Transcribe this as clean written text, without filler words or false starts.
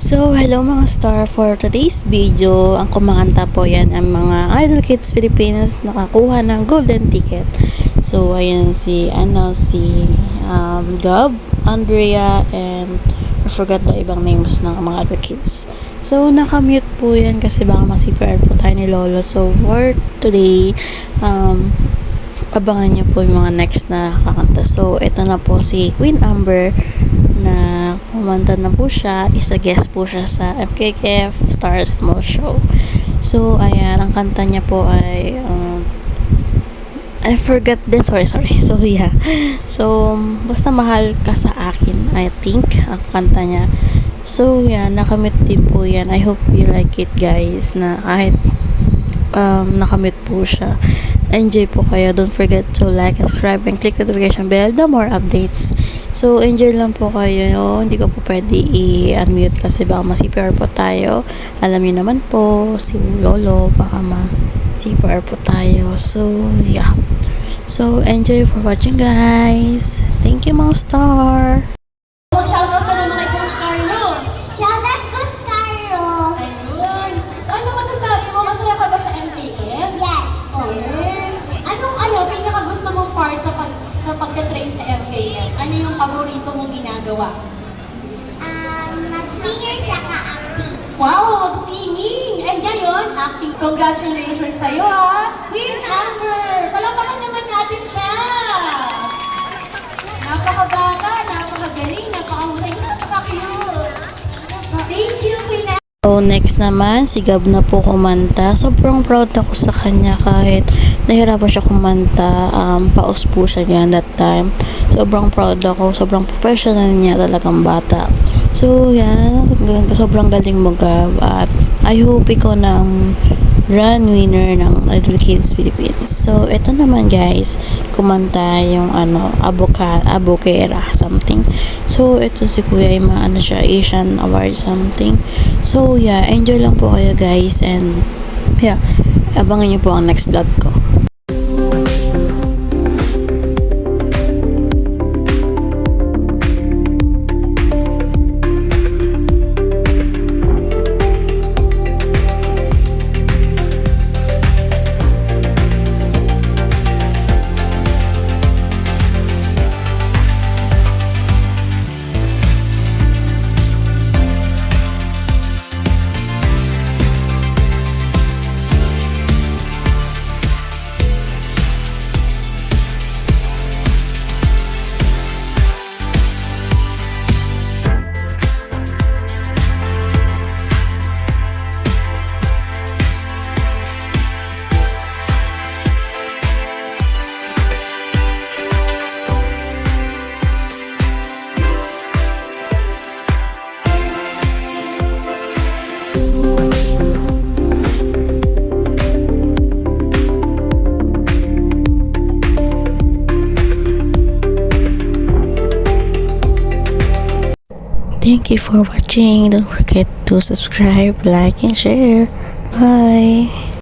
So, hello mga star, for today's video, ang kumakanta po yan ang mga Idol Kids Philippines nakakuha ng golden ticket. So, ayan si Gab, Andrea, and I forgot the ibang names ng mga Idol Kids. So, nakamute po yan kasi baka ma-CPR po tayo ni Lolo. So, for today, abangan niyo po yung mga next na kakanta. So, ito na po si Queen Amber na kumanta na po siya. Isa guest po siya sa MKKF Star Small Show. So, ayan, ang kanta niya po ay I forgot din. Sorry. So, yeah. So, basta mahal ka sa akin, I think, ang kanta niya. So, yeah, nakamit din po yan. I hope you like it, guys, na kahit nakamit po siya. Enjoy po kayo. Don't forget to like, subscribe, and click the notification bell. The more updates. So, enjoy lang po kayo. Hindi ko po pwede i-unmute kasi baka ma-CPR po tayo. Alam niyo naman po, si Lolo, baka ma-CPR po tayo. So, yeah. So, enjoy for watching, guys. Thank you, mga star. Mag-shoutout ka naman kay Coach Carlo. Shoutout Coach Carlo! Ayun. So, ano masasabi mo? Masaya ka ba sa MKM? Yes! Yes. Anong pinaka-gusto mong part sa pagka-train sa MKM? Ano yung paborito mong ginagawa? Mag-singer tsaka acting. Wow, mag-singing! And ngayon, acting. Congratulations sa'yo, ha! Queen Amber! Palakpakan naman natin siya! Napakabata, napakagaling, napakahusay, napaka-cute! Thank you, Queen Amber! So, next naman, si Gab na po kumanta. Sobrang proud ako sa kanya kahit nahirapan siya kumanta. Paus po siya niya that time. Sobrang proud ako. Sobrang professional niya, talagang bata. So, yan. Sobrang galing mo, Gab. At I hope ikaw na ang run winner ng Idol Kids Philippines. So, ito naman, guys. Kumanta yung Abokera something. So, ito si Kuya ay siya, Asian Award something. So, yeah. Enjoy lang po kayo, guys. And, yeah. Abangan niyo po ang next vlog ko. Thank you for watching. Don't forget to subscribe, like, and share. Bye.